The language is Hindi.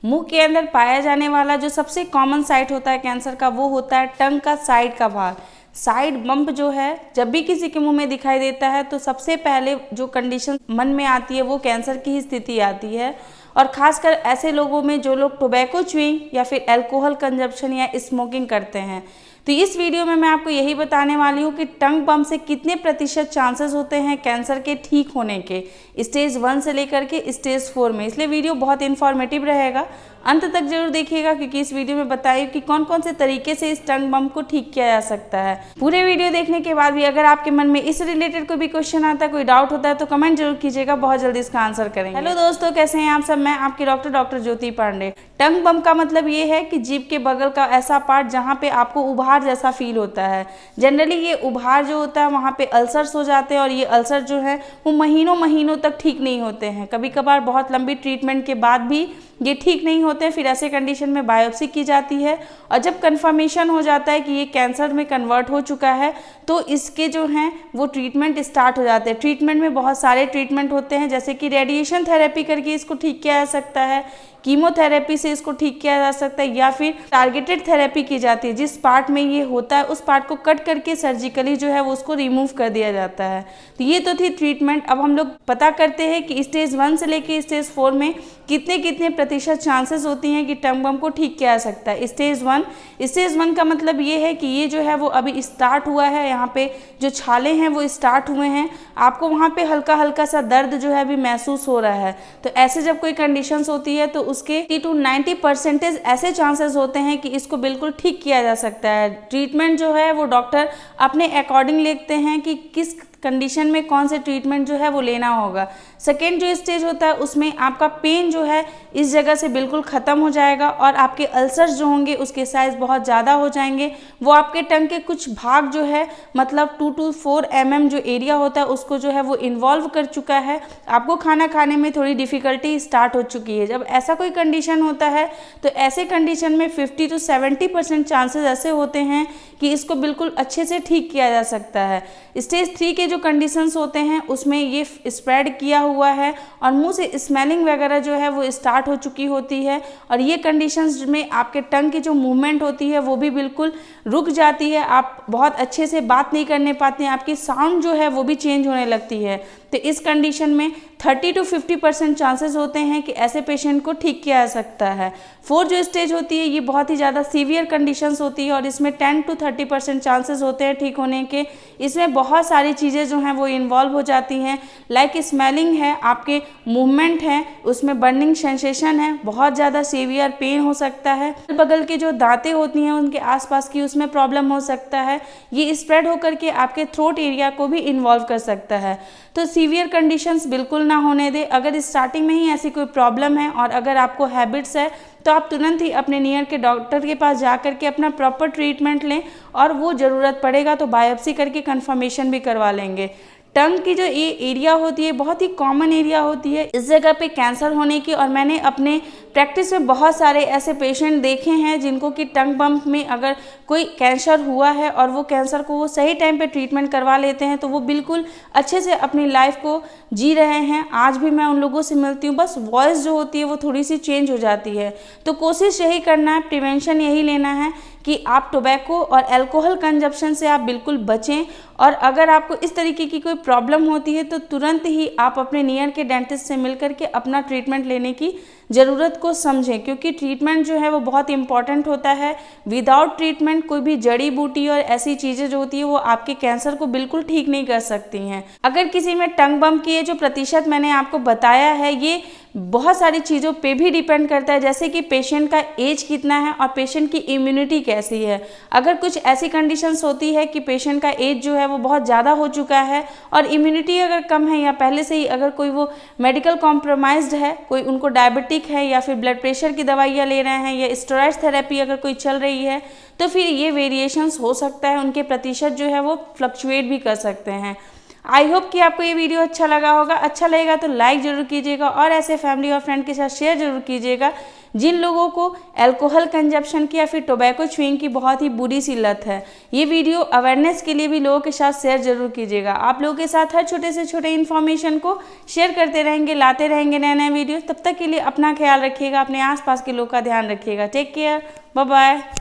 मुंह के अंदर पाया जाने वाला जो सबसे कॉमन साइट होता है कैंसर का, वो होता है टंग का साइड का भाग। साइड बम्प जो है जब भी किसी के मुंह में दिखाई देता है तो सबसे पहले जो कंडीशन मन में आती है वो कैंसर की ही स्थिति आती है। और खासकर ऐसे लोगों में जो लोग टोबैको च्यूइंग या फिर अल्कोहल कंजप्शन या स्मोकिंग करते हैं। तो इस वीडियो में मैं आपको यही बताने वाली हूँ कि टंग बम्प से कितने प्रतिशत चांसेस होते हैं कैंसर के ठीक होने के, स्टेज 1 से लेकर के स्टेज 4 में। इसलिए वीडियो बहुत इन्फॉर्मेटिव रहेगा, अंत तक जरूर देखिएगा, क्योंकि इस वीडियो में बताइए कि कौन कौन से तरीके से इस टंग बम्प को ठीक किया जा सकता है। पूरे वीडियो देखने के बाद भी अगर आपके मन में इस रिलेटेड कोई भी क्वेश्चन आता है, कोई डाउट होता है, तो कमेंट जरूर कीजिएगा, बहुत जल्दी इसका आंसर करेंगे। हेलो दोस्तों, कैसे हैं आप सब? मैं आपकी डॉक्टर ज्योति पांडे। टंग बम्प का मतलब ये है कि जीभ के बगल का ऐसा पार्ट जहाँ पे आपको उभार जैसा फील होता है। जनरली ये उभार जो होता है वहाँ पे अल्सर्स हो जाते हैं और ये अल्सर जो है वो महीनों तक ठीक नहीं होते हैं। कभी कभार बहुत लंबी ट्रीटमेंट के बाद भी ये ठीक नहीं होते हैं। फिर ऐसे कंडीशन में बायोप्सी की जाती है और जब कंफर्मेशन हो जाता है कि ये कैंसर में कन्वर्ट हो चुका है तो इसके जो हैं वो ट्रीटमेंट स्टार्ट हो जाते हैं। ट्रीटमेंट में बहुत सारे ट्रीटमेंट होते हैं, जैसे कि रेडिएशन थेरेपी करके इसको ठीक किया जा सकता है, कीमोथेरेपी से इसको ठीक किया जा सकता है, या फिर टारगेटेड थेरेपी की जाती है। जिस पार्ट में ये होता है उस पार्ट को कट करके सर्जिकली जो है वो उसको रिमूव कर दिया जाता है। तो ये तो थी ट्रीटमेंट। अब हम लोग पता करते हैं कि स्टेज 1 से लेके स्टेज 4 में कितने प्रतिशत चांसेस होती हैं कि टंग बम्प को ठीक किया जा सकता है। स्टेज 1 का मतलब ये है कि ये जो है वो अभी स्टार्ट हुआ है, यहाँ पे जो छाले हैं वो स्टार्ट हुए हैं, आपको वहाँ पे हल्का हल्का सा दर्द जो है अभी महसूस हो रहा है। तो ऐसे जब कोई कंडीशंस होती है तो उसके 80 to 90% ऐसे चांसेस होते हैं कि इसको बिल्कुल ठीक किया जा सकता है। ट्रीटमेंट जो है वो डॉक्टर अपने अकॉर्डिंग लिखते हैं कि किस कंडीशन में कौन से ट्रीटमेंट जो है वो लेना होगा। सेकेंड जो स्टेज होता है उसमें आपका पेन जो है इस जगह से बिल्कुल ख़त्म हो जाएगा और आपके अल्सर्स जो होंगे उसके साइज़ बहुत ज़्यादा हो जाएंगे। वो आपके टंग के कुछ भाग जो है मतलब 2 to 4 mm जो एरिया होता है उसको जो है वो इन्वॉल्व कर चुका है। आपको खाना खाने में थोड़ी डिफ़िकल्टी स्टार्ट हो चुकी है। जब ऐसा कोई कंडीशन होता है तो ऐसे कंडीशन में 50 to 70% चांसेस ऐसे होते हैं कि इसको बिल्कुल अच्छे से ठीक किया जा सकता है। स्टेज 3 के जो कंडीशंस होते हैं उसमें ये स्प्रेड किया हुआ है और मुंह से स्मेलिंग वगैरह जो है वो स्टार्ट हो चुकी होती है और ये कंडीशंस में आपके टंग की जो मूवमेंट होती है वो भी बिल्कुल रुक जाती है। आप बहुत अच्छे से बात नहीं करने पाते हैं, आपकी साउंड जो है वो भी चेंज होने लगती है। तो इस कंडीशन में 30 to 50% चांसेस होते हैं कि ऐसे पेशेंट को ठीक किया जा सकता है। 4 जो स्टेज होती है ये बहुत ही ज़्यादा सीवियर कंडीशंस होती है और इसमें 10 to 30% चांसेस होते हैं ठीक होने के। इसमें बहुत सारी चीज़ें जो हैं वो इन्वॉल्व हो जाती हैं, लाइक स्मेलिंग है, आपके मूवमेंट है, उसमें बर्निंग सेंसेशन है, बहुत ज़्यादा सीवियर पेन हो सकता है, बगल के जो दांतें होती हैं उनके आसपास की उसमें प्रॉब्लम हो सकता है। ये स्प्रेड होकर के आपके थ्रोट एरिया को भी इन्वॉल्व कर सकता है। तो सीवियर कंडीशंस बिल्कुल ना होने दे। अगर स्टार्टिंग में ही ऐसी कोई प्रॉब्लम है और अगर आपको हैबिट्स है तो आप तुरंत ही अपने नियर के डॉक्टर के पास जा करके अपना प्रॉपर ट्रीटमेंट लें और वो ज़रूरत पड़ेगा तो बायोप्सी करके कंफर्मेशन भी करवा लेंगे। टंग की जो ये एरिया होती है बहुत ही कॉमन एरिया होती है इस जगह पे कैंसर होने की, और मैंने अपने प्रैक्टिस में बहुत सारे ऐसे पेशेंट देखे हैं जिनको कि टंग बम्प में अगर कोई कैंसर हुआ है और वो कैंसर को वो सही टाइम पे ट्रीटमेंट करवा लेते हैं तो वो बिल्कुल अच्छे से अपनी लाइफ को जी रहे हैं। आज भी मैं उन लोगों से मिलती हूँ, बस वॉइस जो होती है वो थोड़ी सी चेंज हो जाती है। तो कोशिश यही करना है, प्रिवेंशन यही लेना है कि आप टोबैको और अल्कोहल कंजप्शन से आप बिल्कुल बचें। और अगर आपको इस तरीके की कोई प्रॉब्लम होती है तो तुरंत ही आप अपने नियर के डेंटिस्ट से मिल करके अपना ट्रीटमेंट लेने की ज़रूरत को समझें, क्योंकि ट्रीटमेंट जो है वो बहुत इंपॉर्टेंट होता है। विदाउट ट्रीटमेंट कोई भी जड़ी बूटी और ऐसी चीज़ें जो होती है वो आपके कैंसर को बिल्कुल ठीक नहीं कर सकती हैं। अगर किसी में टंग बम्प की ये जो प्रतिशत मैंने आपको बताया है ये बहुत सारी चीज़ों पे भी डिपेंड करता है, जैसे कि पेशेंट का एज कितना है और पेशेंट की इम्यूनिटी कैसी है। अगर कुछ ऐसी कंडीशंस होती है कि पेशेंट का एज जो है वो बहुत ज़्यादा हो चुका है और इम्यूनिटी अगर कम है या पहले से ही अगर कोई वो मेडिकल कॉम्प्रोमाइज्ड है, कोई उनको डायबिटिक है या फिर ब्लड प्रेशर की दवाइयाँ ले रहे हैं या स्टेरॉइड थेरेपी अगर कोई चल रही है, तो फिर ये वेरिएशंस हो सकता है, उनके प्रतिशत जो है वो फ्लक्चुएट भी कर सकते हैं। आई होप कि आपको ये वीडियो अच्छा लगा होगा। अच्छा लगेगा तो लाइक जरूर कीजिएगा और ऐसे फैमिली और फ्रेंड के साथ शेयर जरूर कीजिएगा जिन लोगों को अल्कोहल कंजप्शन की या फिर टोबैको च्युइंग की बहुत ही बुरी सी लत है। ये वीडियो अवेयरनेस के लिए भी लोगों के साथ शेयर जरूर कीजिएगा। आप लोगों के साथ हर छोटे से छोटे इन्फॉर्मेशन को शेयर करते रहेंगे, लाते रहेंगे नए नए वीडियो। तब तक के लिए अपना ख्याल रखिएगा, अपने आसपास के लोग का ध्यान रखिएगा। Take care, bye bye.